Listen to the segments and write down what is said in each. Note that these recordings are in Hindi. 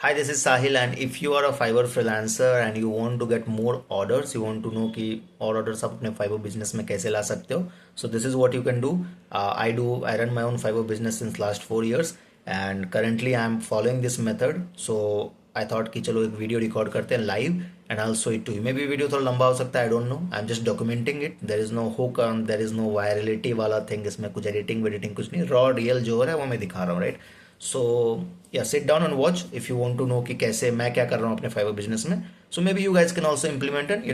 Hi, this is Sahil, and if you are a Fiverr freelancer and you want to get more orders, you want to know कि और orders आप अपने Fiverr business में कैसे ला सकते हो, so this is what you can do. I run my own Fiverr business since last 4 years, and currently I am following this method. So I thought कि चलो एक वीडियो रिकॉर्ड करते हैं live and I'll show it to you. Maybe video थोड़ा लंबा हो सकता है, I don't know. I'm just documenting it. There is no hook on, there is no virality वाला thing. इसमें कुछ एडिटिंग कुछ नहीं, रॉ रियल जो हो रहा है वो मैं दिखा रहा हूँ, right? So yeah sit down and watch if you want to know कि कैसे मैं क्या कर रहा हूँ अपने फाइवर बिजनेस में. So maybe you guys can also implement and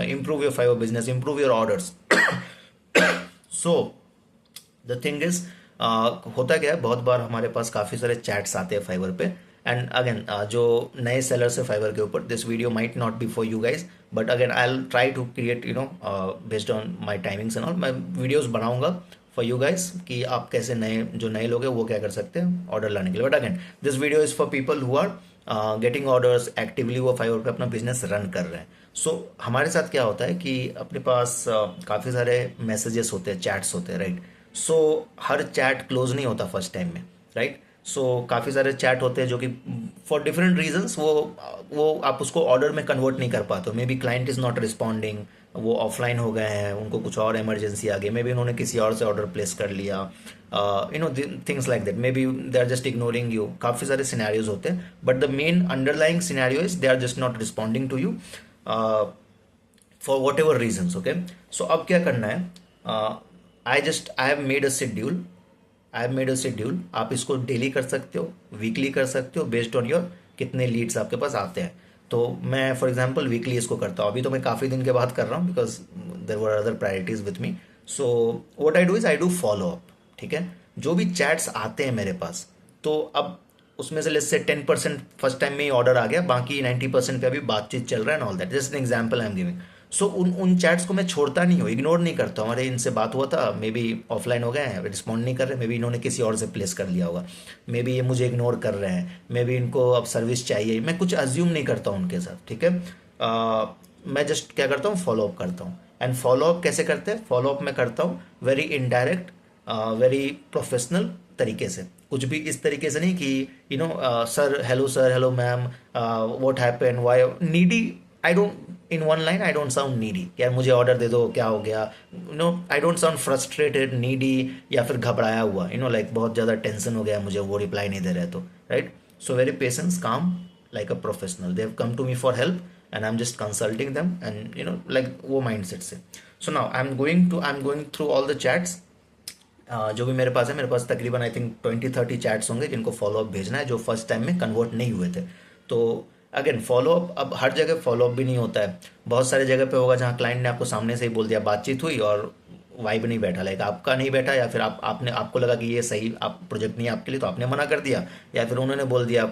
improve your Fiverr business, improve your orders. So the thing is, होता क्या है, बहुत बार हमारे पास काफ़ी सारे चैट्स आते हैं फाइवर पे. एंड अगेन जो नए सेलर्स है फाइवर के ऊपर, this video might not be for you guys, but again I will try to create based on my timings and all. मैं वीडियोज बनाऊंगा फॉर यू गाइज कि आप कैसे जो नए लोग हैं वो क्या कर सकते हैं ऑर्डर लाने के लिए. But again this video is for people who are getting orders actively, वो फाइवर पे अपना बिजनेस रन कर रहे हैं. सो हमारे साथ क्या होता है कि अपने पास काफ़ी सारे मैसेजेस होते हैं, चैट्स होते हैं, राइट? सो हर चैट क्लोज नहीं होता फर्स्ट टाइम में, राइट? सो काफ़ी सारे चैट होते हैं जो कि फॉर डिफरेंट रीजंस वो आप उसको ऑर्डर में कन्वर्ट नहीं कर पाते हो. May be client is not responding, वो ऑफलाइन हो गए हैं, उनको कुछ और इमरजेंसी आ गई, मे बी उन्होंने किसी और से ऑर्डर प्लेस कर लिया, things like that. Maybe they are just ignoring you. काफ़ी सारे सिनेरियोज होते हैं, but the main underlying scenario is they are just not responding to you for whatever reasons. Okay, so अब क्या करना है, I have made a schedule. आप इसको डेली कर सकते हो, वीकली कर सकते हो, बेस्ड ऑन योर कितने लीड्स आपके पास आते हैं. तो मैं फॉर एग्जांपल वीकली इसको करता हूँ. अभी तो मैं काफ़ी दिन के बाद कर रहा हूँ because there were other priorities with me. So what I do is I do follow up. ठीक है, जो भी चैट्स आते हैं मेरे पास, तो अब उसमें से लेट्स से 10% फर्स्ट टाइम में ही ऑर्डर आ गया, बाकी 90% पे अभी बातचीत चल रहा है and all that. Just an example I am giving. So उन उन चैट्स को मैं छोड़ता नहीं हूँ, इग्नोर नहीं करता हूँ. अरे इनसे बात हुआ था, मे बी ऑफलाइन हो गए हैं, रिस्पॉन्ड नहीं कर रहे, मे बी इन्होंने किसी और से प्लेस कर लिया होगा, मे बी ये मुझे इग्नोर कर रहे हैं, मे बी इनको अब सर्विस चाहिए. मैं कुछ अज्यूम नहीं करता हूँ उनके साथ, ठीक है? मैं जस्ट क्या करता हूँ, फॉलो अप करता हूँ. एंड फॉलो अप कैसे करते हैं? फॉलो अप मैं करता हूँ वेरी इनडायरेक्ट, वेरी प्रोफेशनल तरीके से. कुछ भी इस तरीके से नहीं कि sir hello ma'am, what happened, why needy. I don't, in one line I don't sound needy, यार मुझे ऑर्डर दे दो, क्या हो गया. I don't sound frustrated, needy, या फिर घबराया हुआ, लाइक बहुत ज़्यादा टेंशन हो गया मुझे, वो रिप्लाई नहीं दे रहे तो, राइट? सो वेरी पेशेंस, काम, like a professional. They have come to me for help and I am just consulting them and like वो माइंड सेट से. So now I am going through all the chats जो भी मेरे पास है. मेरे पास तकरीबन आई थिंक 20-30 चैट्स होंगे जिनको फॉलोअप भेजना है, जो फर्स्ट टाइम में कन्वर्ट नहीं हुए थे. तो अगेन फॉलोअप, अब हर जगह फॉलोअप भी नहीं होता है. बहुत सारे जगह पे होगा जहाँ क्लाइंट ने आपको सामने से ही बोल दिया, बातचीत हुई और वाइब नहीं बैठा, लाइक आपका नहीं बैठा, या फिर आपको लगा कि ये सही आप प्रोजेक्ट नहीं है आपके लिए, तो आपने मना कर दिया, या फिर उन्होंने बोल दिया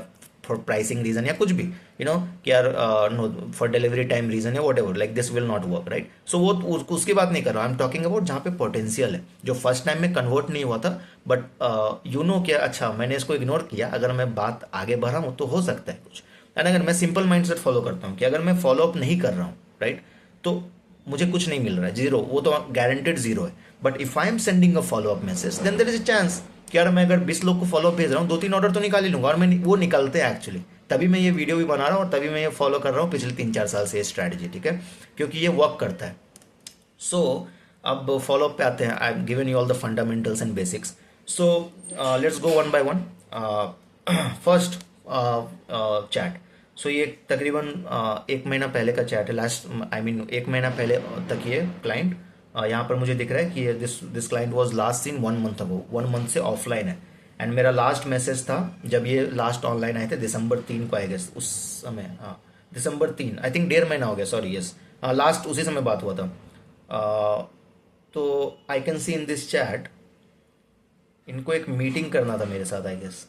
फॉर प्राइसिंग रीजन या कुछ भी, कि यार no, for delivery time reason या whatever, like this will not work, right? So वो उसकी बात नहीं कर रहा, आई एम टॉकिंग अबाउट जहाँ पे पोटेंशियल है, जो फर्स्ट टाइम में कन्वर्ट नहीं हुआ था, बट क्या, अच्छा मैंने इसको इग्नोर किया, अगर मैं बात आगे बढ़ा हूँ तो हो सकता है कुछ. एंड अगर मैं सिंपल माइंडसेट फॉलो करता हूँ कि अगर मैं फॉलो अप नहीं कर रहा हूँ, राइट, तो मुझे कुछ नहीं मिल रहा है, जीरो, वो तो गारंटेड जीरो है. But if I am sending a follow up message, then there is a chance कि यार मैं अगर 20 लोग को फॉलो अप भेज रहा हूँ, 2-3 ऑर्डर तो निकाल ही लूंगा. और मैं वो निकलते हैं एक्चुअली, तभी मैं ये वीडियो भी बना रहा हूँ और तभी मैं ये फॉलो कर रहा हूँ पिछले 3-4 साल से ये स्ट्रैटेजी, ठीक है? क्योंकि ये वर्क करता है. सो अब फॉलो अप पे आते हैं. I am given you all the fundamentals and basics. So let's go one by one. First chat. So ये तकरीबन 1 महीना पहले का चैट है, लास्ट आई मीन 1 महीना पहले तक ये क्लाइंट यहाँ पर मुझे दिख रहा है कि this client was last seen 1 month ago, 1 month से ऑफलाइन है. एंड मेरा लास्ट मैसेज था जब ये लास्ट ऑनलाइन आए थे, दिसंबर 3 को, आई गेस उस समय, हाँ दिसंबर 3, आई थिंक 1.5 महीना हो गया, सॉरी, यस, लास्ट उसी समय बात हुआ था. तो I can see in this chat, इनको एक मीटिंग करना था मेरे साथ, I guess,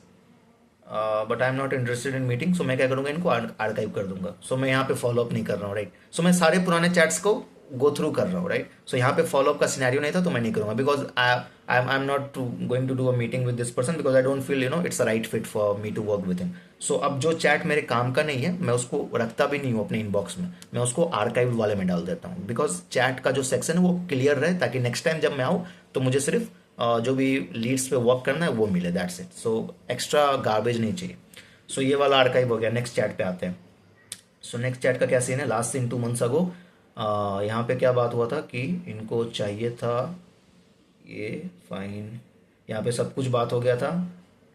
but I am not interested in meeting. So मैं क्या करूँगा, इनको आर्काइव कर दूंगा. सो मैं यहाँ पे फॉलो अप नहीं कर रहा हूँ, राइट? सो मैं सारे पुराने चैट्स को गो थ्रू कर रहा हूँ, राइट? सो यहाँ पे फॉलो अप का सिनेरियो नहीं था तो मैं नहीं करूँगा, because I am not going to do a meeting with this person, because I don't feel it's a right fit for me to work with him. So अब जो चैट मेरे काम का नहीं है, मैं उसको रखता भी नहीं हूँ अपने इनबॉक्स में, मैं उसको आर्काइव वाले में डाल देता हूँ, बिकॉज चैट का जो सेक्शन है वो क्लियर रहे, ताकि नेक्स्ट टाइम जब मैं आऊँ तो मुझे सिर्फ जो भी लीड्स पे वर्क करना है वो मिले, that's it. So extra garbage नहीं चाहिए. सो ये वाला आर्काइव हो गया। नेक्स्ट चैट पे आते हैं। सो नेक्स्ट चैट का क्या सीन है, लास्ट सीन 2 मंथ्स अगो यहाँ पे क्या बात हुआ था कि इनको चाहिए था ये, फाइन, यहाँ पे सब कुछ बात हो गया था,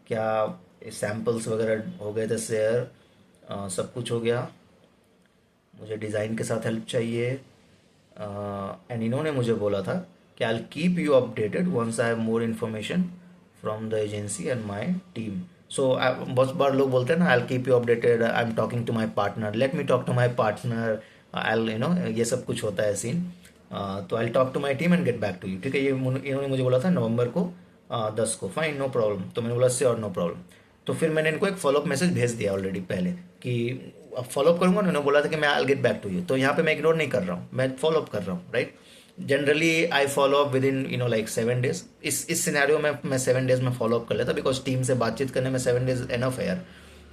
क्या सैम्पल्स वगैरह हो गए थे शेयर, सब कुछ हो गया। मुझे डिज़ाइन के साथ हेल्प चाहिए, एंड इन्होंने मुझे बोला था कि I will keep you updated once I have more information from the agency and my team. So बहुत बार लोग बोलते हैं ना, I will keep you updated, I am talking to my partner, let me talk to my partner, I ये सब कुछ होता है सीन। तो I talk to my team and get back to you, ठीक है। ये इन्होंने मुझे बोला था नवंबर को 10 को, फाइन नो प्रॉब्लम। तो मैंने बोला से और नो प्रॉब्लम। तो फिर मैंने इनको एक फॉलोअप मैसेज भेज दिया ऑलरेडी पहले कि अब फॉलोअप करूंगा। उन्होंने बोला था कि मैं I get back to you, तो यहाँ पे मैं इग्नोर नहीं कर रहा हूँ, मैं फॉलोअप कर रहा हूँ, right. Generally I follow up with in like 7 days. इस सिनेरियो में मैं 7 डेज में फॉलो अप कर लेता, बिकॉज टीम से बातचीत करने में 7 डेज एनफ है यार।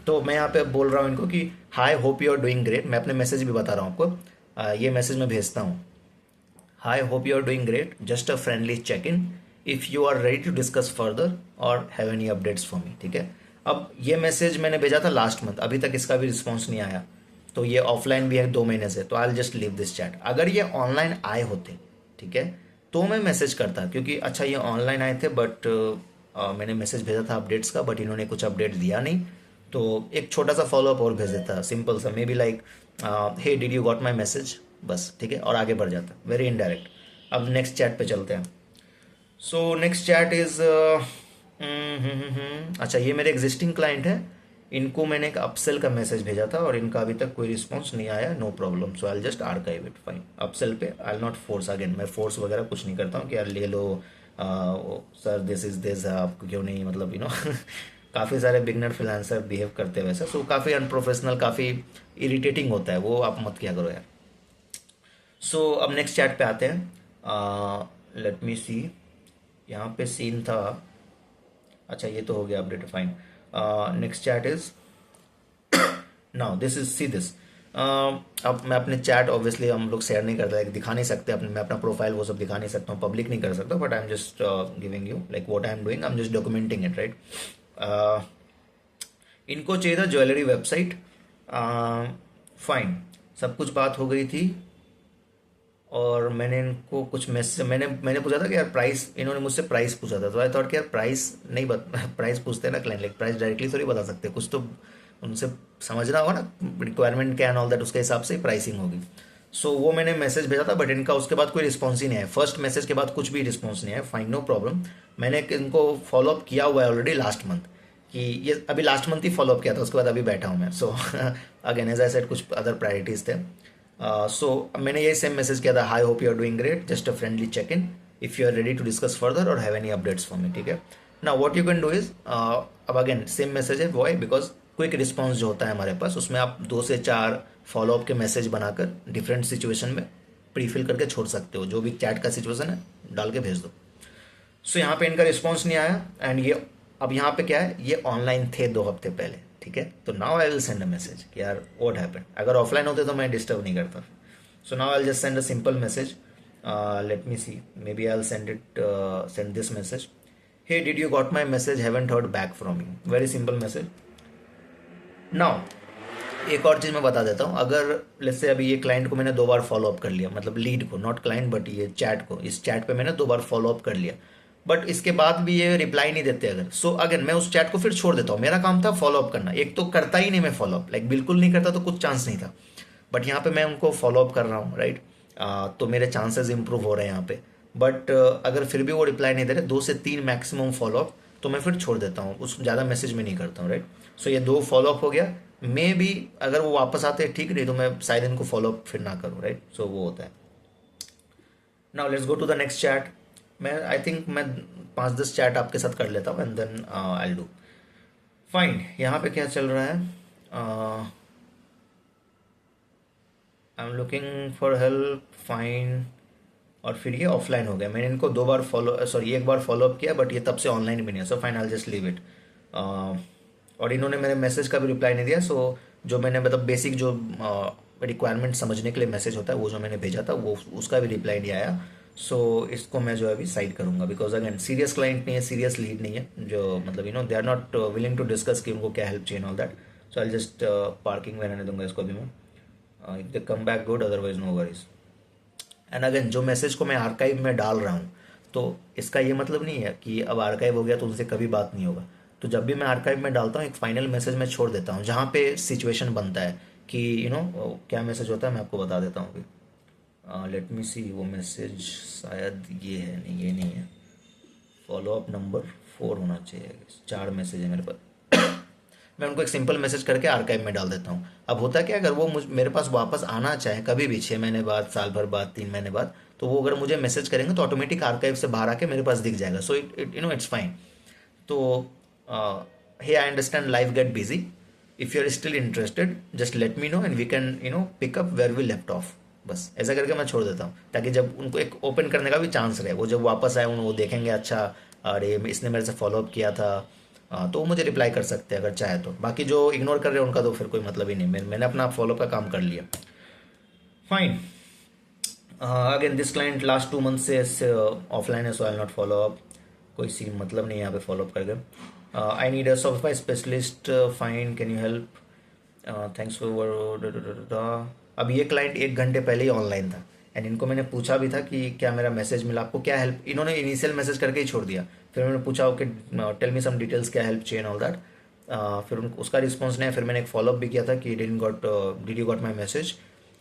तो मैं यहाँ पे बोल रहा हूँ इनको कि hi hope you are doing great. मैं अपने मैसेज भी बता रहा हूँ आपको, ये मैसेज मैं भेजता हूँ। Hi hope you are doing great, just a friendly check in, if you are ready to discuss further और have any updates for me, ठीक है। अब ये मैसेज मैंने भेजा था लास्ट मंथ, अभी तक इसका भी रिस्पॉन्स नहीं आया। तो ये ऑफलाइन भी है 2 महीने से, तो आई जस्ट लीव दिस चैट। अगर ये ऑनलाइन आए होते, ठीक है, तो मैं मैसेज करता, क्योंकि अच्छा ये ऑनलाइन आए थे, बट मैंने मैसेज भेजा था अपडेट्स का, बट इन्होंने कुछ अपडेट दिया नहीं। तो एक छोटा सा फॉलोअप और भेज देता, सिंपल सा, maybe like hey did you got my message, बस, ठीक है, और आगे बढ़ जाता, वेरी इनडायरेक्ट। अब नेक्स्ट चैट पे चलते हैं। सो नेक्स्ट चैट इज, अच्छा ये मेरे एग्जिस्टिंग क्लाइंट है, इनको मैंने एक अपसेल का मैसेज भेजा था और इनका अभी तक कोई रिस्पॉन्स नहीं आया, no problem. So I just archive it, fine. Upsell पे आई नॉट फोर्स अगेन, मैं फोर्स वगैरह कुछ नहीं करता हूँ कि यार ले लो सर, दिस इज दिस, आपको क्यों नहीं, मतलब काफ़ी सारे बिगनर फ्रीलांसर बिहेव करते हैं वैसे। सो काफ़ी अनप्रोफेशनल, काफ़ी इरिटेटिंग होता है वो, आप मत किया करो यार। सो अब नेक्स्ट चैट पे आते हैं। लेट मी सी, यहाँ पे सीन था, अच्छा ये तो हो गया update, fine. Next chat is, now this is, see this. अब मैं अपने चैट ऑब्वियसली हम लोग शेयर नहीं करते, दिखा नहीं सकते अपने, मैं अपना प्रोफाइल वो सब दिखा नहीं सकता हूँ, पब्लिक नहीं कर सकता, but I am just giving you like what I am doing, I am just documenting it, right. इनको चाहिए था ज्वेलरी वेबसाइट, फाइन, सब कुछ बात हो गई थी। और मैंने इनको कुछ मैसेज, मैंने पूछा था कि यार प्राइस, इन्होंने मुझसे प्राइस पूछा था, तो आई थॉट कि यार प्राइस नहीं प्राइस पूछते हैं ना क्लाइंट, लाइक प्राइस डायरेक्टली थोड़ी बता सकते, कुछ तो उनसे समझना होगा ना, रिक्वायरमेंट क्या एंड ऑल दैट, उसके हिसाब से प्राइसिंग होगी। सो वो मैंने मैसेज भेजा था, बट इनका उसके बाद कोई रिस्पॉन्स ही नहीं आया, फर्स्ट मैसेज के बाद कुछ भी रिस्पॉन्स नहीं आया, फाइन नो प्रॉब्लम। मैंने इनको फॉलोअप किया हुआ है ऑलरेडी लास्ट मंथ, कि ये अभी लास्ट मंथ ही फॉलोअप किया था, उसके बाद अभी बैठा हूँ मैं। So again as I said, कुछ अदर प्रायोरिटीज थे। सो मैंने यही सेम मैसेज किया था, hi hope you are doing great, just a friendly check in, if you are ready to discuss further और have any updates for me, ठीक है ना। What you can do is, अब अगेन सेम मैसेज है, वाई, बिकॉज क्विक रिस्पॉन्स जो होता है हमारे पास, उसमें आप 2 से 4 फॉलोअप के मैसेज बनाकर डिफरेंट सिचुएशन में प्रीफिल करके छोड़ सकते हो, जो भी चैट का सिचुएशन है डाल के भेज दो। सो यहाँ पे इनका रिस्पॉन्स नहीं आया, एंड ये अब यहाँ पे क्या है, ये ऑनलाइन थे 2 हफ्ते पहले, ठीक है। तो now I will send a message कि यार व्हाट हैपेंड, अगर ऑफलाइन होते तो मैं डिस्टर्ब नहीं करता। So now I will just send a simple message, let me see, maybe I will send this message, hey did you got my message, haven't heard back from you, very simple message. Now एक और चीज़ मैं बता देता हूँ, अगर लेट्स से अभी ये क्लाइंट को मैंने 2 बार फॉलो अप कर लिया, मतलब लीड को, नॉट क्लाइंट, बट ये चैट को, इस चैट पे मैंने 2 बार फॉलो अप कर लिया, बट इसके बाद भी ये रिप्लाई नहीं देते अगर, सो अगेन मैं उस चैट को फिर छोड़ देता हूँ। मेरा काम था फॉलो अप करना, एक तो करता ही नहीं मैं फॉलो अप, लाइक बिल्कुल नहीं करता तो कुछ चांस नहीं था, बट यहाँ पे मैं उनको फॉलो अप कर रहा हूँ, राइट। तो मेरे चांसेस इंप्रूव हो रहे हैं यहाँ पे। बट अगर फिर भी वो रिप्लाई नहीं दे रहे, 2 से 3 मैक्सिमम फॉलो अप, तो मैं फिर छोड़ देता हूँ, उस ज़्यादा मैसेज में नहीं करता हूँ, राइट। सो ये 2 फॉलो अप हो गया, मे बी अगर वो वापस आते हैं ठीक, नहीं तो मैं शायद इनको फॉलो अप फिर ना करूँ, राइट। सो वो होता है। Now let's go to the next chat. मैं आई थिंक मैं 5-10 चैट आपके साथ कर लेता हूँ, and then I do, fine. यहाँ पे क्या चल रहा है, I am looking for help, fine. और फिर ये ऑफलाइन हो गया, मैंने इनको 2 बार फॉलो, सॉरी 1 बार फॉलो अप किया, बट ये तब से ऑनलाइन भी नहीं है, so fine I just leave it. और इन्होंने मेरे मैसेज का भी रिप्लाई नहीं दिया। सो जो मैंने मतलब बेसिक जो रिक्वायरमेंट समझने के लिए मैसेज होता है, वो जो मैंने भेजा था वो, उसका भी रिप्लाई नहीं आया। सो इसको मैं जो है अभी साइड करूंगा, बिकॉज अगेन सीरियस क्लाइंट नहीं है, सीरियस लीड नहीं है, जो मतलब they are not willing to discuss कि उनको क्या हेल्प चाहिए all that. So I just parking में रहने दूंगा इसको अभी मैं. If they come back good, otherwise no worries. And again जो मैसेज को मैं आर्काइव में डाल रहा हूँ, तो इसका ये मतलब नहीं है कि अब आर्काइव हो गया तो उनसे कभी बात नहीं होगा. तो जब भी मैं आर्काइव में डालता हूँ एक फाइनल मैसेज मैं छोड़ देता हूँ जहाँ पे सिचुएशन बनता है कि क्या मैसेज होता है मैं आपको बता देता हूँ अभी. लेट मी सी. वो मैसेज शायद ये है, नहीं ये नहीं है. फॉलो अप नंबर 4 होना चाहिए. 4 मैसेज है मेरे पास. मैं उनको एक सिंपल मैसेज करके आर्काइव में डाल देता हूँ. अब होता क्या, अगर वो मेरे पास वापस आना चाहे कभी भी, 6 महीने बाद, साल भर बाद, 3 महीने बाद, तो वो अगर मुझे मैसेज करेंगे तो ऑटोमेटिक आर्काइव से बाहर आके मेरे पास दिख जाएगा. So it it's fine. तो hey I understand life get busy. If you are still interested just let me know and we can pick up where we left off. बस ऐसा करके मैं छोड़ देता हूँ ताकि जब उनको एक ओपन करने का भी चांस रहे. वो जब वापस आए वो देखेंगे, अच्छा अरे इसने मेरे से फॉलोअप किया था. तो वो मुझे रिप्लाई कर सकते हैं अगर चाहे तो. बाकी जो इग्नोर कर रहे हैं उनका तो फिर कोई मतलब ही नहीं. मैंने अपना फॉलोअप का काम कर लिया. Fine. Again this client last 2 month से ऑफलाइन है, सो आई नॉट फॉलो अप. कोई सी मतलब नहीं है यहाँ पे फॉलोअप करके. I need a Shopify specialist. Fine, can you help. Thanks for. अब ये क्लाइंट 1 घंटे पहले ही ऑनलाइन था एंड इनको मैंने पूछा भी था कि क्या मेरा मैसेज मिला आपको, क्या हेल्प. इन्होंने इनिशियल मैसेज करके ही छोड़ दिया. फिर मैंने पूछा okay tell me some details, क्या हेल्प चाहिए ऑल दैट. फिर उसका रिस्पॉन्स नहीं आया. फिर मैंने एक फॉलोअप भी किया था कि did you got my message.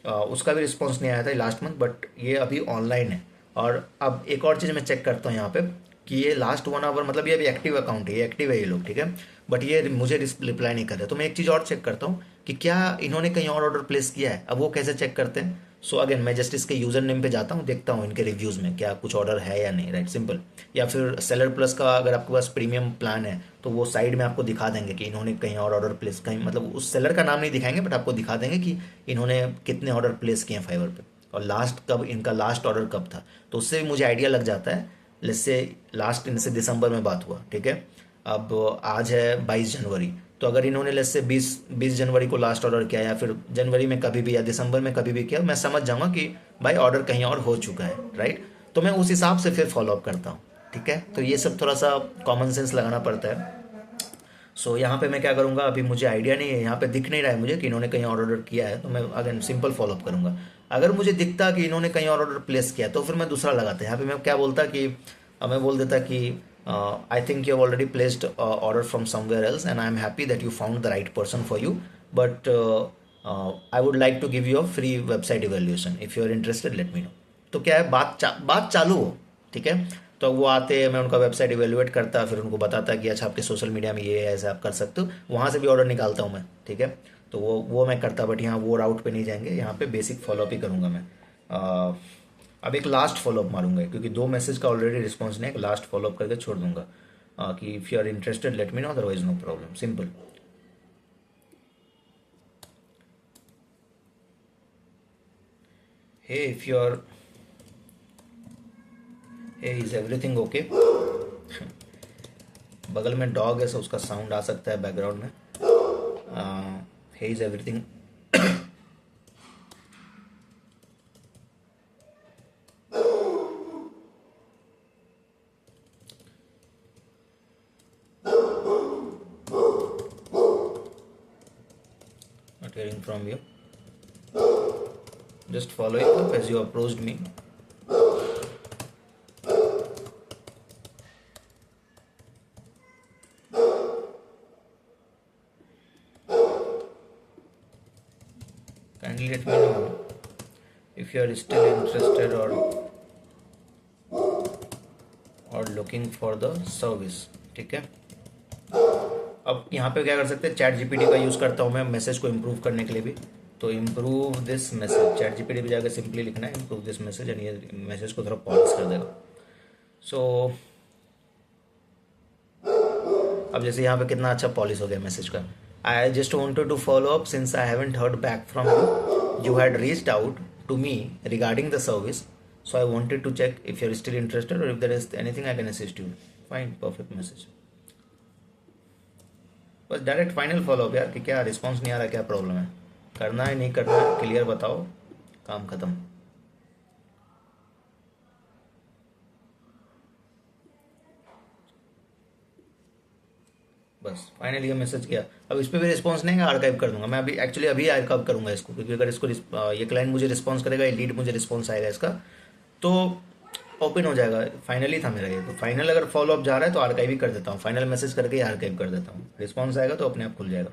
उसका भी रिस्पॉन्स नहीं आया था लास्ट मंथ. बट ये अभी ऑनलाइन है. और अब एक और चीज़ मैं चेक करता हूँ यहाँ पे कि ये लास्ट 1 आवर, मतलब ये अभी एक्टिव अकाउंट है, ये एक्टिव है ये लोग, ठीक है. बट ये मुझे रिप्लाई नहीं कर रहे. तो मैं एक चीज़ और चेक करता हूँ कि क्या इन्होंने कहीं और ऑर्डर प्लेस किया है. अब वो कैसे चेक करते हैं. सो अगेन मैं जस्ट इसके यूज़र नेम पे जाता हूँ, देखता हूँ इनके रिव्यूज़ में क्या कुछ ऑर्डर है या नहीं. Right, simple. या फिर सेलर प्लस का अगर आपके पास प्रीमियम प्लान है तो वो साइड में आपको दिखा देंगे कि इन्होंने कहीं और ऑर्डर प्लेस, कहीं मतलब उस सेलर का नाम नहीं दिखाएंगे बट आपको दिखा देंगे कि इन्होंने कितने ऑर्डर प्लेस किए हैं फाइवर पे और लास्ट कब इनका लास्ट ऑर्डर कब था. तो उससे भी मुझे आइडिया लग जाता है. लेट्स से लास्ट इनसे दिसंबर में बात हुआ, ठीक है. अब आज है 22 जनवरी. तो अगर इन्होंने लेट्स से 20 जनवरी को लास्ट ऑर्डर किया या फिर जनवरी में कभी भी या दिसंबर में कभी भी किया, मैं समझ जाऊंगा कि भाई ऑर्डर कहीं और हो चुका है. राइट. तो मैं उस हिसाब से फिर फॉलोअप करता हूँ. ठीक है. तो ये सब थोड़ा सा कॉमन सेंस लगाना पड़ता है. सो यहाँ पे मैं क्या करूँगा, अभी मुझे आइडिया नहीं है, यहाँ पे दिख नहीं रहा है मुझे कि इन्होंने कहीं और ऑर्डर किया है, तो मैं अगेन सिंपल फॉलोअप करूँगा. अगर मुझे दिखता कि इन्होंने कहीं और ऑर्डर प्लेस किया तो फिर मैं दूसरा लगाता. यहाँ पे मैं क्या बोलता कि मैं बोल देता कि I think you have already placed order from somewhere else and I am happy that you found the right person for you. But I would like to give you a free website evaluation. If you are interested let me know. तो क्या है, बात चालू हो. ठीक है. तो वो आते हैं, मैं उनका वेबसाइट इवेलुएट करता, फिर उनको बताता कि अच्छा आपके सोशल मीडिया में ये है, ऐसे आप कर सकते हो. वहाँ से भी ऑर्डर निकालता हूँ मैं. ठीक है. तो वो मैं करता. बट यहाँ वो राउट पे नहीं जाएंगे, यहाँ पे बेसिक फॉलोअप ही करूँगा मैं. अ, अब एक लास्ट फॉलोअप मारूंगा क्योंकि 2 मैसेज का ऑलरेडी रिस्पॉन्स नहीं है. एक लास्ट फॉलोअप करके छोड़ दूंगा कि if you are interested let me know, otherwise no problem. Simple. Hey if you are, hey is everything okay. बगल में डॉग है सो उसका साउंड आ सकता है बैकग्राउंड में. Hey is everything. Not hearing from you. Just following up as you approached me. Kindly let me know if you are still interested or looking for the service. ठीक है. अब यहाँ पे क्या कर सकते हैं, चैट जीपीटी का यूज़ करता हूँ मैं मैसेज को इम्प्रूव करने के लिए भी. तो improve this message, chat GPT पे जाकर सिंपली लिखना है इम्प्रूव दिस मैसेज एंड ये मैसेज को थोड़ा पॉलिश कर देगा. सो अब जैसे यहाँ पे कितना अच्छा पॉलिश हो गया मैसेज का. I just wanted to follow up since I haven't heard back from you. You had reached out to me regarding the service. So I wanted to check if you are still interested और if there is anything I can assist you. Fine, perfect message. बस डायरेक्ट फाइनल फॉलो अप यार कि क्या रिस्पॉन्स नहीं आ रहा, क्या प्रॉब्लम है, करना है नहीं करना है, क्लियर बताओ, काम खत्म. बस फाइनली ये मैसेज किया। अब इस पर भी रिस्पॉन्स नहीं है, आर्काइव कर दूंगा मैं। अभी एक्चुअली अभी आर्काइव करूंगा इसको, क्योंकि अगर इसको ये क्लाइंट मुझे रिस्पॉन्स करेगा, ये लीड मुझे रिस्पॉन्स आएगा इसका, तो ओपन हो जाएगा। फाइनली था मेरा ये, तो फाइनल अगर फॉलो अप जा रहा है तो आर्काइव ही कर देता हूँ, फाइनल मैसेज करके ही आर्काइव कर देता हूँ। रिस्पॉन्स आएगा तो अपने आप खुल जाएगा,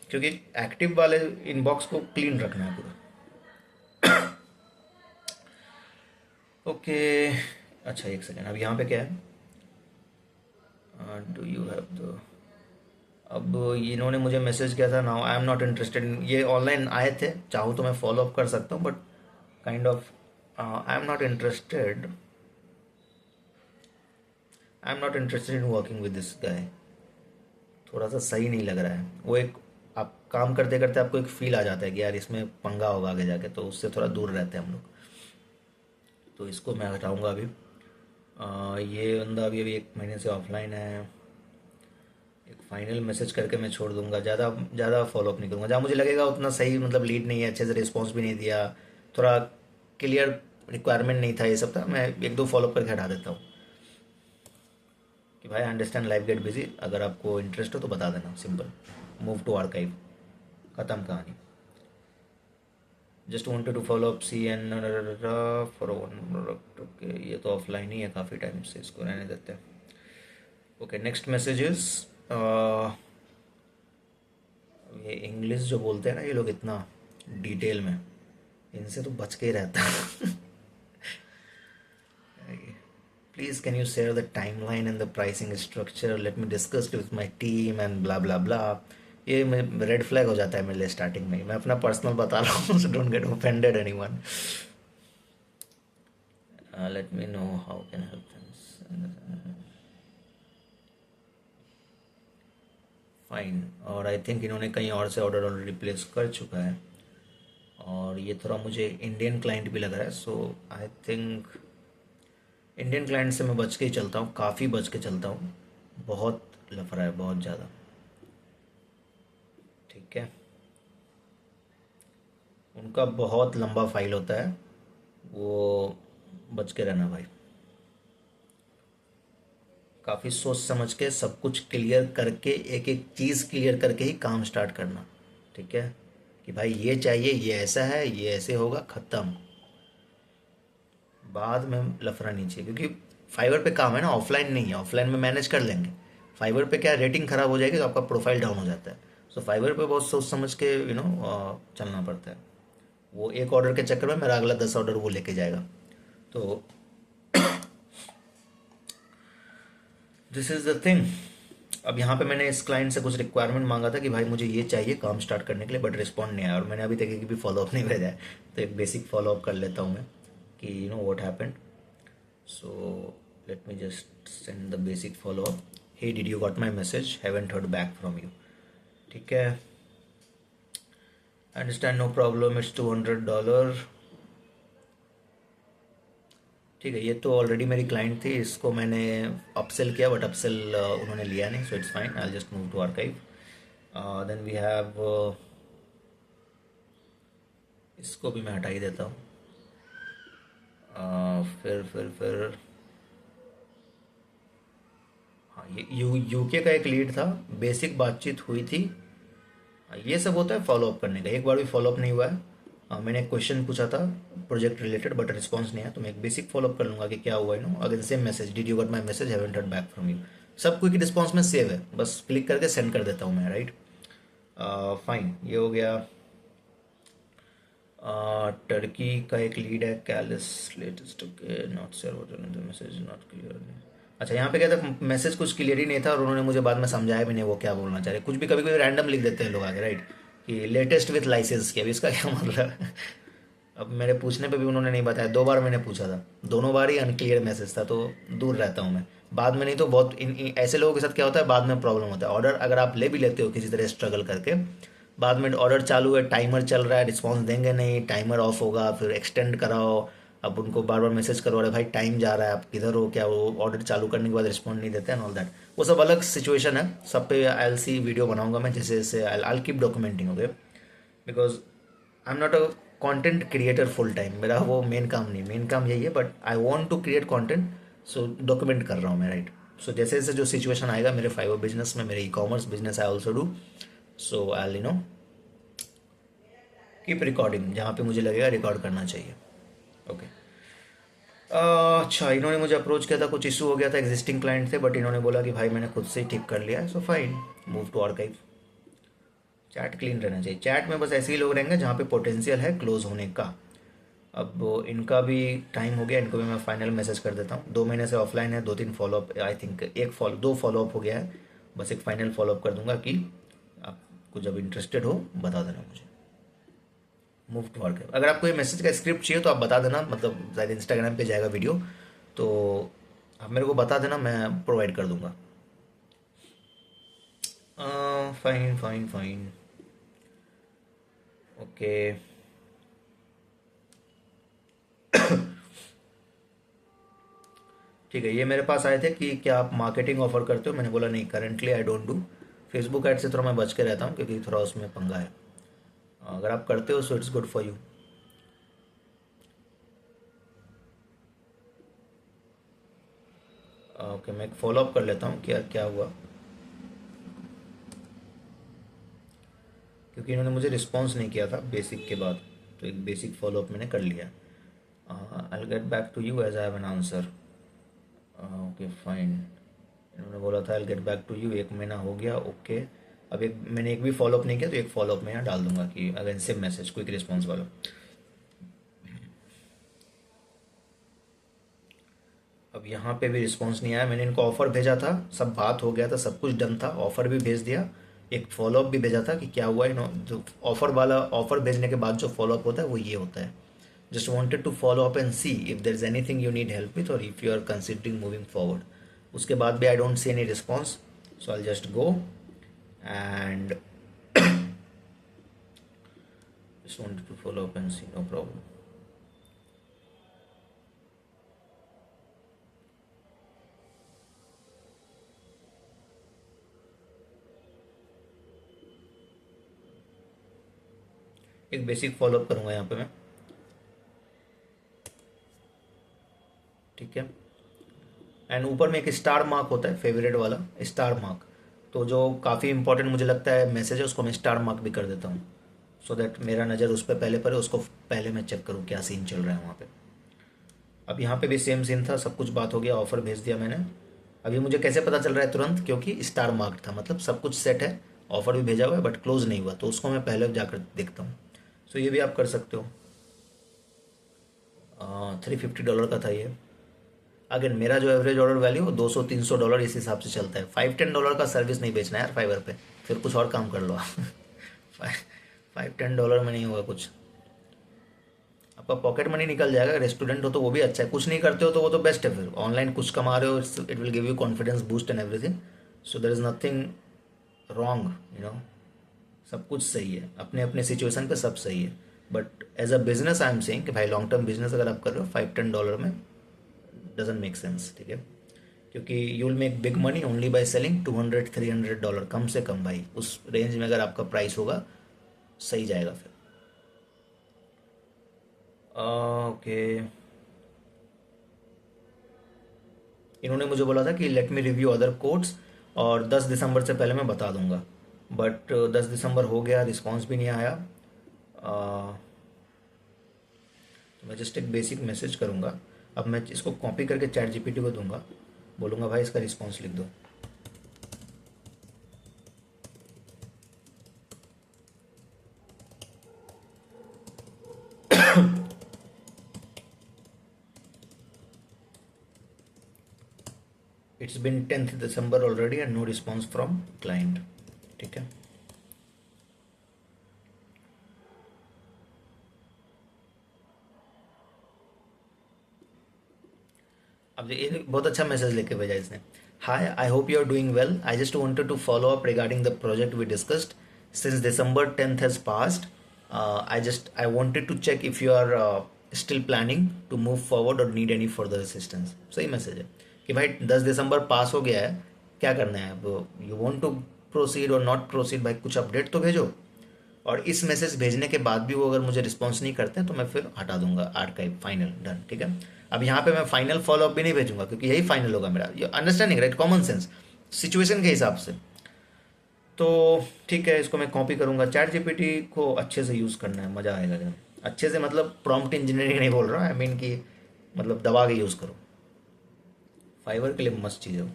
क्योंकि एक्टिव वाले इनबॉक्स को क्लीन रखना है पूरा। ओके। अच्छा एक सेकेंड, अब यहाँ पे क्या है, डू यू हैव द, अब इन्होंने मुझे मैसेज किया था, now I am not interested इन, ये ऑनलाइन आए थे, चाहूँ तो मैं फॉलो अप कर सकता हूँ, but kind of I am not interested, I am not interested in working with this guy. थोड़ा सा सही नहीं लग रहा है वो, एक आप काम करते करते आपको एक फील आ जाता है कि यार इसमें पंगा होगा आगे जाके, तो उससे थोड़ा दूर रहते हैं हम लोग। तो इसको मैं हटाऊंगा अभी। ये बंदा अभी 1 महीने से ऑफलाइन है। एक फाइनल मैसेज करके मैं छोड़ दूंगा, ज़्यादा ज़्यादा फॉलोअप नहीं करूँगा। जहाँ मुझे लगेगा उतना सही, मतलब लीड नहीं है, अच्छे से रिस्पॉन्स भी नहीं दिया, थोड़ा क्लियर रिक्वायरमेंट नहीं था, ये सब था, मैं 1-2 फॉलोअप करके हटा देता हूँ कि भाई अंडरस्टैंड लाइफ गेट बिजी, अगर आपको इंटरेस्ट हो तो बता देना, सिंपल, मूव टू आर्काइव, ख़त्म कहानी। Just wanted to follow up C N for one. Okay, ये तो ऑफलाइन ही है काफ़ी टाइम से, इसको रहने देते हैं। ओके, नेक्स्ट मैसेज इज, ये इंग्लिश जो बोलते हैं ना ये लोग इतना डिटेल में, इनसे तो बच के ही रहता है। Please can you share the timeline and the pricing structure, let me discuss with my team and blah blah blah. ये रेड फ्लैग हो जाता है मेरे लिए स्टार्टिंग में ही। मैं अपना पर्सनल बता रहा हूँ, so don't get offended anyone. Late me know how can help fine. और आई थिंक इन्होंने कहीं और से ऑर्डर ऑलरेडी प्लेस कर चुका है, और ये थोड़ा मुझे इंडियन क्लाइंट भी लग रहा है, सो आई थिंक इंडियन क्लाइंट से मैं बच के ही चलता हूँ, काफ़ी बच के चलता हूँ, बहुत लफड़ा है, बहुत ज़्यादा। ठीक है, उनका बहुत लंबा फाइल होता है, वो बच के रहना भाई। काफ़ी सोच समझ के सब कुछ क्लियर करके, एक एक चीज़ क्लियर करके ही काम स्टार्ट करना। ठीक है, कि भाई ये चाहिए, ये ऐसा है, ये ऐसे होगा, ख़त्म। बाद में लफड़ा नहीं चाहिए, क्योंकि फाइवर पे काम है ना, ऑफलाइन नहीं है। ऑफलाइन में मैनेज कर लेंगे, फाइवर पे क्या रेटिंग ख़राब हो जाएगी तो आपका प्रोफाइल डाउन हो जाता है। सो फाइवर पे बहुत सोच समझ के चलना पड़ता है। वो एक ऑर्डर के चक्कर में मेरा अगला 10 ऑर्डर वो लेके जाएगा। तो दिस इज़ द थिंग। अब यहाँ पे मैंने इस क्लाइंट से कुछ रिक्वायरमेंट मांगा था कि भाई मुझे ये चाहिए काम स्टार्ट करने के लिए, बट रिस्पॉन्ड नहीं आया, और मैंने अभी तक एक भी फॉलोअप नहीं भेजा है। तो एक बेसिक फॉलोअप कर लेता हूँ मैं कि what happened. So let me just send the basic follow up. Hey did you got my message, haven't heard back from you. ठीक है, अंडरस्टैंड, नो प्रॉब्लम, इट्स $200। ठीक है, ये तो ऑलरेडी मेरी क्लाइंट थी, इसको मैंने अपसेल किया, बट अपसेल उन्होंने लिया नहीं, so it's fine, I just move to archive. Then we have, इसको भी मैं हटा ही देता हूँ। फिर हाँ, ये यूके का एक लीड था, बेसिक बातचीत हुई थी। ये सब होता है फॉलोअप करने का, एक बार भी फॉलोअप नहीं हुआ है। मैंने एक क्वेश्चन पूछा था प्रोजेक्ट रिलेटेड, बट रिस्पॉन्स नहीं आया, तो मैं एक बेसिक फॉलोअप कर लूँगा कि क्या हुआ again same message, did you got my message, haven't heard back from you. सब क्विक रिस्पॉन्स में सेव है, बस क्लिक करके सेंड कर देता हूँ मैं, राइट। फाइन, ये हो गया। टर्की का एक लीड है, Kallis latest, not share message not clear. अच्छा, यहाँ पे क्या था, मैसेज कुछ क्लियर ही नहीं था, और उन्होंने मुझे बाद में समझाया भी नहीं वो क्या बोलना चाह रहे। कुछ भी कभी कभी रैंडम लिख देते हैं लोग आगे, राइट, कि लेटेस्ट विथ लाइसेंस की। अभी इसका क्या मतलब है? अब मेरे पूछने पे भी उन्होंने नहीं बताया, 2 बार मैंने पूछा था, दोनों बार ही अनक्लियर मैसेज था, तो दूर रहता हूँ मैं। बाद में नहीं तो बहुत ऐसे लोगों के साथ क्या होता है, बाद में प्रॉब्लम होता है। ऑर्डर अगर आप ले भी लेते हो किसी तरह स्ट्रगल करके, बाद में ऑर्डर चालू है, टाइमर चल रहा है, रिस्पॉन्स देंगे नहीं, टाइमर ऑफ होगा, फिर एक्सटेंड कराओ। अब उनको बार बार मैसेज करो, अरे भाई टाइम जा रहा है, आप किधर हो, क्या वो ऑर्डर चालू करने के बाद रिस्पॉन्ड नहीं देते हैं, ऑल दैट। वो सब अलग सिचुएशन है, सब पे आई एल सी वीडियो बनाऊंगा मैं, जैसे जैसे I keep documenting, okay, because I am not a content creator full time, मेरा वो मेन काम नहीं, मेन काम यही है, but I want to create content, so document कर रहा हूँ मैं, राइट। सो जैसे जैसे जो सिचुएशन आएगा मेरे फाइवर बिजनेस में, मेरे e commerce business I also do, so I keep recording जहाँ पे मुझे लगेगा रिकॉर्ड करना चाहिए। ओके। अच्छा, इन्होंने मुझे अप्रोच किया था, कुछ इशू हो गया था, एग्जिस्टिंग क्लाइंट थे, बट इन्होंने बोला कि भाई मैंने खुद से ही ठीक कर लिया है, so fine, move to archive. Chat clean रहना चाहिए, चैट में बस ऐसे ही लोग रहेंगे जहाँ पे पोटेंशियल है क्लोज होने का। अब इनका भी टाइम हो गया, इनको भी मैं फाइनल मैसेज कर देता हूँ। 2 महीने से ऑफलाइन है, 2-3 फॉलोअप, आई थिंक दो फॉलोअप हो गया है, बस एक फाइनल फॉलोअप कर दूंगा कि आपको जब इंटरेस्टेड हो बता देना मुझे। मूव टू वर्क, अगर आपको ये मैसेज का स्क्रिप्ट चाहिए तो आप बता देना, मतलब शायद इंस्टाग्राम पे जाएगा वीडियो, तो आप मेरे को बता देना, मैं प्रोवाइड कर दूंगा। Fine fine fine, okay. ठीक है, ये मेरे पास आए थे कि क्या आप मार्केटिंग ऑफर करते हो, मैंने बोला नहीं, currently I don't do. Facebook ad से थोड़ा मैं बच के रहता हूँ क्योंकि थोड़ा उसमें पंगा है। अगर आप करते हो so it's good for you. Okay, मैं एक फॉलोअप कर लेता हूँ क्या क्या हुआ, क्योंकि इन्होंने मुझे रिस्पॉन्स नहीं किया था बेसिक के बाद, तो एक बेसिक फॉलोअप मैंने कर लिया। I get back to you as I have an answer. Okay fine, इन्होंने बोला था I get back to you, 1 महीना हो गया, ओके। अब मैंने एक भी फॉलोअप नहीं किया, तो एक फॉलोअप में यहाँ डाल दूंगा कि अगर सेम मैसेज क्विक रिस्पॉन्स वाला। अब यहाँ पे भी रिस्पॉन्स नहीं आया, मैंने इनको ऑफर भेजा था, सब बात हो गया था, सब कुछ डन था, ऑफर भी भेज दिया, एक फॉलोअप भी भेजा था कि क्या हुआ। जो ऑफर वाला, ऑफर भेजने के बाद जो फॉलोअप होता है वो ये होता है, just wanted to follow up and see if there is anything you need help with और if you are considering moving forward. उसके बाद भी I don't see any response, so I just go and just wanted to follow up and see, no problem. एक बेसिक फॉलोअप करूंगा यहाँ पे मैं, ठीक है। एंड ऊपर में एक स्टार मार्क होता है, फेवरेट वाला स्टार मार्क, तो जो काफ़ी इंपॉर्टेंट मुझे लगता है मैसेज है, उसको मैं स्टार मार्क भी कर देता हूँ, सो दैट मेरा नज़र उस पर पहले पड़े, उसको पहले मैं चेक करूँ क्या सीन चल रहा है वहाँ पे। अब यहाँ पे भी सेम सीन था, सब कुछ बात हो गया, ऑफर भेज दिया मैंने। अभी मुझे कैसे पता चल रहा है तुरंत, क्योंकि स्टार मार्क था, मतलब सब कुछ सेट है, ऑफर भी भेजा हुआ है, बट क्लोज नहीं हुआ, तो उसको मैं पहले जाकर देखता हूँ। सो ये भी आप कर सकते हो। $350 का था ये। अगेन मेरा जो एवरेज ऑर्डर वैल्यू वो $200-300 इस हिसाब से चलता है। $5-10 का सर्विस नहीं बेचना है यार फाइवर पे, फिर कुछ और काम कर लो आप। 5-10 डॉलर में नहीं होगा कुछ, आपका पॉकेट मनी निकल जाएगा। रेस्टोरेंट हो तो वो भी अच्छा है, कुछ नहीं करते हो तो वो तो बेस्ट है, फिर ऑनलाइन कुछ कमा रहे हो, it will give you confidence boost and everything, so there is nothing wrong, सब कुछ सही है, अपने अपने सिचुएशन पे सब सही है। But as a business I am saying कि भाई लॉन्ग टर्म बिजनेस अगर आप कर रहे हो, $5-10 में डजेंट मेक सेंस, ठीक है। क्योंकि you will make big money only by selling $200-300, कम से कम भाई उस रेंज में अगर आपका प्राइस होगा, सही जाएगा फिर। ओके, इन्होंने मुझे बोला था कि let me review other codes, और 10 दिसंबर से पहले मैं बता दूंगा, बट 10 दिसंबर हो गया, रिस्पॉन्स भी नहीं आया। अ, तो मैं जस्ट एक बेसिक मैसेज करूंगा। अब मैं इसको कॉपी करके चैट जीपीटी को दूंगा, बोलूंगा भाई इसका रिस्पॉन्स लिख दो। It's been 10th December already and no response from client, ठीक है। अब ये बहुत अच्छा मैसेज लेके भेजा इसने। Hi, I hope you are doing well, I just wanted to follow up regarding the project we discussed since December 10th has passed. I wanted to check if you are still planning to move forward और नीड एनी फर्दर असिस्टेंस। सही मैसेज है कि भाई 10 दिसंबर पास हो गया है, क्या करना है अब, यू वांट टू प्रोसीड और नॉट प्रोसीड, भाई कुछ अपडेट तो भेजो। और इस मैसेज भेजने के बाद भी वो अगर मुझे रिस्पॉन्स नहीं करते हैं तो मैं फिर हटा दूंगा आर्काइव, फाइनल, डन, ठीक है। अब यहाँ पे मैं फाइनल फॉलोअप भी नहीं भेजूंगा क्योंकि यही फाइनल होगा मेरा, ये understanding right, common sense, situation के हिसाब से। तो ठीक है, इसको मैं कॉपी करूंगा। चैट जीपीटी को अच्छे से यूज़ करना है, मज़ा आएगा एकदम अच्छे से, मतलब प्रॉम्प्ट इंजीनियरिंग नहीं बोल रहा हूँ, आई मीन कि मतलब दबा के यूज़ करो। फाइवर के लिए मस्त चीज़ है वो।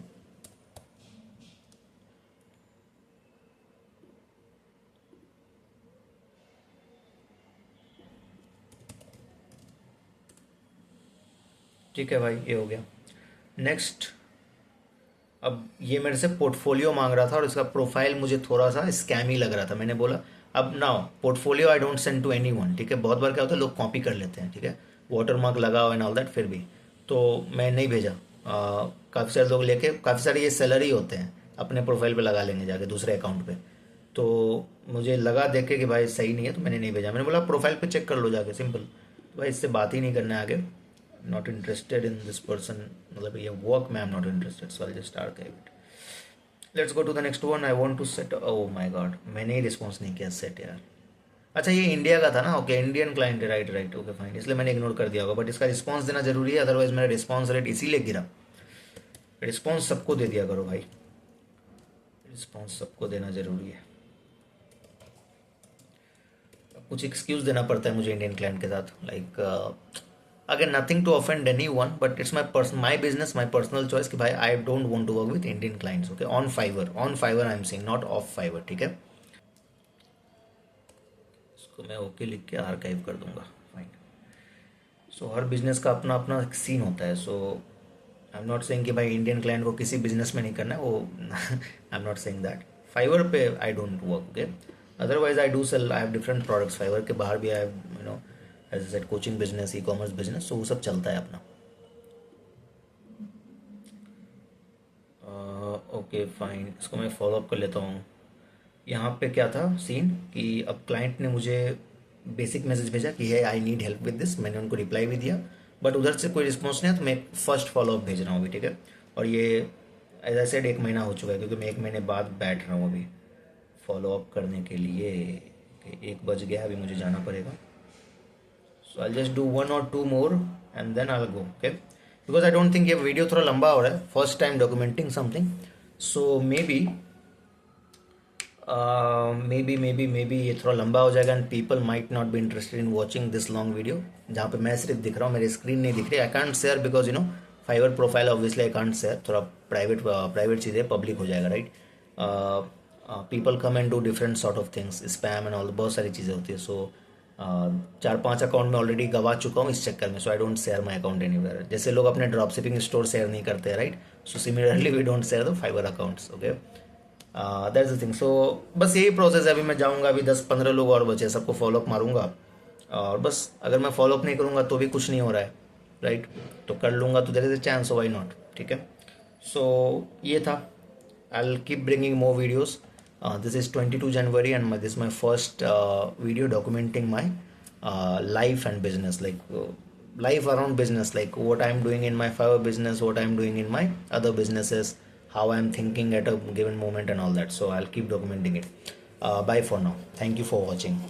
ठीक है भाई, ये हो गया। नेक्स्ट, अब ये मेरे से पोर्टफोलियो मांग रहा था और इसका प्रोफाइल मुझे थोड़ा सा स्कैम ही लग रहा था। मैंने बोला अब now portfolio I don't send to anyone, ठीक है। बहुत बार क्या होता है लोग कॉपी कर लेते हैं, ठीक है, वाटर मार्क लगा हुआ एंड ऑल दैट, फिर भी तो मैं नहीं भेजा। काफ़ी सारे लोग लेके, काफ़ी सारे ये सेलर ही होते हैं, अपने प्रोफाइल पे लगा लेंगे जाके दूसरे अकाउंट पे। तो मुझे लगा देख के कि भाई सही नहीं है, तो मैंने नहीं भेजा। मैंने बोला प्रोफाइल पे चेक कर लो जाके, सिंपल। तो भाई इससे बात ही नहीं करना है आगे, not interested in this person, मतलब ये वर्क में I am not interested, so I just archive it. Let's go to the next one. I want to set, oh my god, मैंने ही रिस्पॉन्स नहीं किया, सेट यार। अच्छा ये इंडिया का था ना, ओके, इंडियन क्लाइंट है, राइट राइट, ओके फाइन, इसलिए मैंने इग्नोर कर दिया होगा, बट इसका रिस्पॉन्स देना जरूरी है, अदरवाइज मेरा रिस्पॉन्स रेट इसीलिए गिरा। रिस्पॉन्स सबको दे दिया करो भाई, रिस्पॉन्स सबको देना जरूरी है। कुछ एक्सक्यूज देना पड़ता है मुझे इंडियन क्लाइंट के साथ, like again nothing to offend anyone, but it's my business, my personal choice कि भाई I don't want to work with Indian clients, okay, on Fiverr I am saying, not of Fiverr, ठीक है। इसको मैं ओके लिख के आर्काइव कर दूंगा, फाइन। सो हर बिजनेस का अपना अपना सीन होता है, सो आई एम नॉट सेइंग कि भाई इंडियन क्लाइंट को किसी बिजनेस में नहीं करना है वो I am not saying that. Fiverr पे I don't work, okay, otherwise I do sell, I have different products Fiverr के बाहर भी, I have you know as I said coaching business, ecommerce business, so वो सब चलता है अपना। ओके फाइन, इसको मैं फॉलोअप कर लेता हूँ। यहाँ पे क्या था सीन कि अब क्लाइंट ने मुझे बेसिक मैसेज भेजा कि है I need help with this, मैंने उनको रिप्लाई भी दिया, बट उधर से कोई रिस्पॉन्स नहीं है, तो मैं फर्स्ट फॉलोअप भेज रहा हूँ अभी, ठीक है। और ये एज आई सेड 1 महीना हो चुका है, क्योंकि मैं 1 महीने बाद बैठ रहा हूँ अभी फॉलोअप करने के लिए। 1 बज गया, अभी मुझे जाना पड़ेगा, so I just do 1 or 2 more and then I will go, okay, because I don't think ये वीडियो थोड़ा लंबा हो रहा है, first time documenting something, so maybe ये थोड़ा लंबा हो जाएगा and people might not be interested in watching this long video, जहाँ पे मैं सिर्फ दिख रहा हूँ, मेरी स्क्रीन नहीं दिख रही। I can't share because Fiverr profile obviously I can't share, थोड़ा प्राइवेट चीज़ें पब्लिक हो जाएगा, right. People come and do different sort of things, spam and all, बहुत सारी चीज़ें होती है। सो 4-5 अकाउंट में ऑलरेडी गवा चुका हूँ इस चक्कर में, so I don't share my account anywhere. जैसे लोग अपने ड्रॉप शिपिंग स्टोर शेयर नहीं करते, right, so similarly we don't share the Fiverr accounts, okay, that's the thing. So बस यही प्रोसेस है, अभी मैं जाऊंगा, अभी 10-15 लोग और बचे, सबको फॉलोअप मारूंगा, और बस अगर मैं फॉलोअप नहीं करूंगा तो भी कुछ नहीं हो रहा है, राइट, तो कर लूंगा तो there is a chance, why not, ठीक है। सो ये था, I will keep bringing more videos. This is 22 January and this is my first video documenting my life and business, like life around business, like what I'm doing in my Fiverr business, what I'm doing in my other businesses, how I'm thinking at a given moment and all that. So I'll keep documenting it. Bye for now. Thank you for watching.